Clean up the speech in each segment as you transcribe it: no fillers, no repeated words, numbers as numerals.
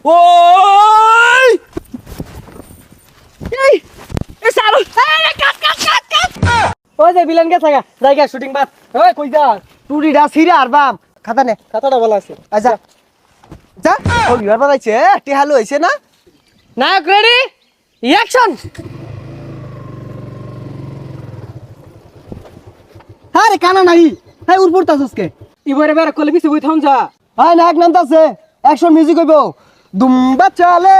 ওই এই এ সারো এই কাট কাট কাট কাট ওই যে ভিলেন গেছে জায়গা শুটিং বাদ ওই কই যা টুরিডা ছিড়ে আর বাম খাতা নে খাতাটা ভালো আছে আচ্ছা যা ও বিবার বানাইছে টিহালু হইছে না নায়ক রেডি অ্যাকশন আরে কানা নাই হাই উড় পড়তাছস কে ইবারে বের কলে বিছে বই থাম যা হাই নায়ক নামতাছে অ্যাকশন মিউজিক হইব দুম্বা চলে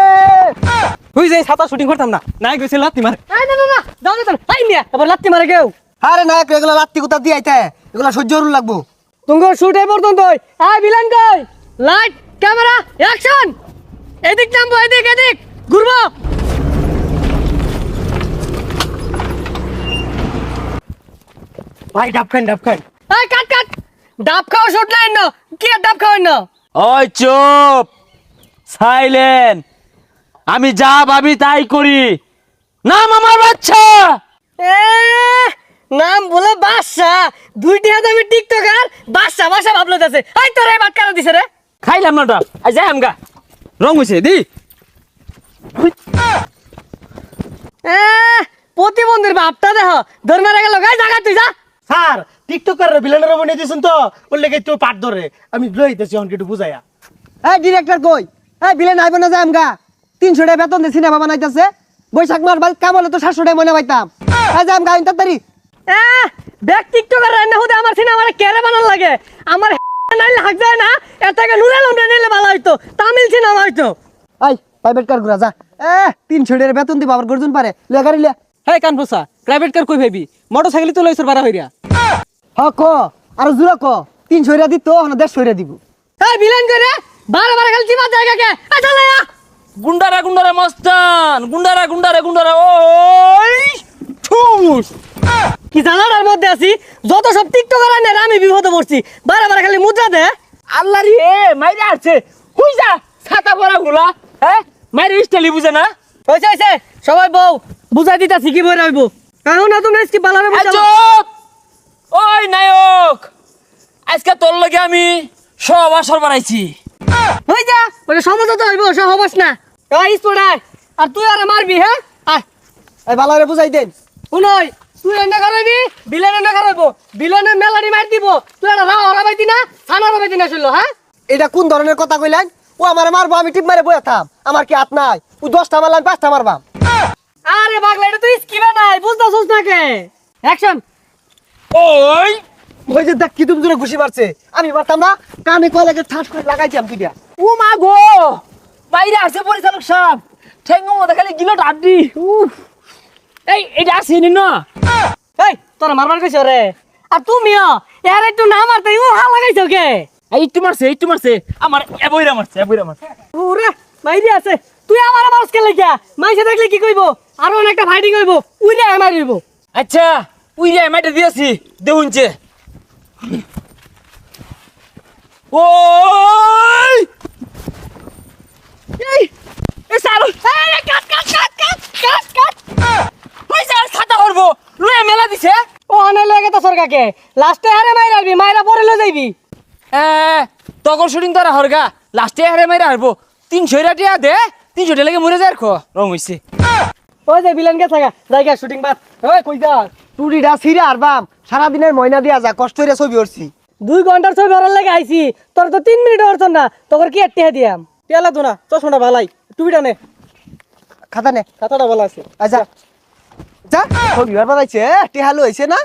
হুই যাই ছাতা শুটিং করতাম না নায়ক গেছে লাত্তি মারে এই না না না দাও দে হাই মিয়া আবার লাত্তি মারে কেউ আরে নায়ক এগুলা লাত্তি কুতা দি আইতে এগুলা সহ্য করুন লাগবো তুমি শুট এই পর্যন্ত আই ভিলেন কই লাইট ক্যামেরা অ্যাকশন এদিক নামবো এদিক এদিক ঘুরবো ভাই ডাব খান এই কাট কাট ডাব খাও শুট লাইন না কি আর ডাব খাওয়াই না ওই চুপ সাইলেন্ট আমি যা ভাবি তাই করি নাম আমার বাচ্চা এ নাম বলে বাদশা দুইটি হাতে আমি টিকটকার বাদশা বাদশা ভাবলো যাচ্ছে এই তোরে ভাত কারা দিছে রে খাইলাম না ডাব আই যাই আমগা রং হইছে দি এ প্রতিবন্ধীর ভাবটা দেখো ধর মারা গেল গাই জায়গা তুই যা স্যার টিকটকার ভিলেনের বনে দিয়েছেন তো বললে কি তো পাট ধরে আমি লইতেছি অন একটু বুঝাইয়া এই ডিরেক্টর কই এই ভিলেন আইব না যায় আমগা 300 টাকা বেতন দিয়ে সিনেমা বানাইতাছে বৈশাখ মাস বাদ কাম হলে তো 700 টাকা মনে পাইতাম এই যে আমগা ইন্তারি এ ব্যাক টিকটকার রান্না হতে আমার সিনেমা কেরে বানান লাগে আমার নাইলে হাক যায় না এটাকে নুরাল আমরা নিলে ভালো হইতো তামিল সিনেমা হইতো এই প্রাইভেট কার ঘুরা যা এ 300 টাকা বেতন দিব আবার গর্জন পারে লে গাড়ি লে হে কানফুসা প্রাইভেট কার কই ভাবি মোটরসাইকেল তো লইছর বাড়া হইরা হ ক আর জুরা ক 300 টাকা দিত না 150 টাকা দিব এই ভিলেন করে বারে বারে খালি চিপা জায়গা কে এই চলে আ গুন্ডারা গুন্ডারা মস্তান গুন্ডারা ওই ঠুস কি জানার মধ্যে আছি যত সব টিকটকার আনে আমি বিপদে পড়ছি বারে বারে খালি মুদ্রা দে আল্লাহ রে মাইরে আছে হুই যা ছাতা পরা গুলা হ্যাঁ মাইরে স্টাইলি বুঝে না হইছে সবাই বউ বুঝাই দিতাছি কি বই রাখবো কারণ না তুমি কি বালারে এই বুঝাবো চুপ ওই নায়ক আজকে তোর লগে আমি সব আসর বানাইছি হই যা ওরে সমাজ তো হইবো সব হবস না এই স্পোর্টাই আর তুই আর মারবি হ্যাঁ আয় এই বালারে বুঝাই দেন শুনই তুই এন্ডা করাবি বিলেন এন্ডা করাবো বিলেনের মেলাডি মার দিব তুই আর রাও হরাবাইতি না ছানা হরাবাইতি না শুনলো হ্যাঁ এটা কোন ধরনের কথা কইলেন ও আমারে মারবো আমি টিপ মারে বইয়া থাম আমার কি হাত নাই ও 10টা মারলাম 5টা মারবাম আরে পাগলা এটা তুই স্কিমে নাই বুঝতাছস না কে অ্যাকশন ওই ওই যে দেখ কি তুমি জোরে ঘুষি মারছে আমি মারতাম না কানে কলাকে ঠাস করে লাগাইছিলাম তুইটা ও মা গো বাইরে আছে পরিচালক সাহেব ঠেঙ্গো মধ্যে খালি গিলো ডাড্ডি উফ এই এটা আছে না এই তোরা মারবার কইছ রে আর তুমিও এর একটু না মারতে ও হা লাগাইছো কে এই একটু মারছে আমার এবইরা মারছে ওরে মাইরি আছে তুই আমার মারস কে লাগিয়া মাইসে দেখলে কি কইবো আর অনেকটা ফাইটিং হইবো উইলে মারিব আচ্ছা উই রে মাইটা দিয়েছি দেউনছে ওই এই এ সারো এই কাট ওই যা ছাতা করবো লয়ে মেলা দিছে ও অনে লাগে তো সরকাকে লাস্টে হারে মাইরাবি মাইরা পরে লই যাইবি তখন শুটিং তারা হরগা লাস্টে হারে মাইরা হারবো 300 টাকা দে 300 টাকা লাগে মরে যায় খো রং হইছে ওই যে ভিলেন কে থাকা জায়গা শুটিং বাদ ওই কই যা টুরিডা ছিড়ে আর বাম সারা দিনের ময়না দিয়া যা কষ্ট হইরা ছবি উঠছি 2 ঘন্টার ছবি ওরার লাগে আইছি তোর তো 3 মিনিট হরছ না তোর কি টেহা দিয়াম পেলা তো না চশমাটা ভালাই টুপিটা নে খাতা নে খাতাটা ভালো আছে আচ্ছা যা ছবি আর বানাইছে টেহালু হইছে না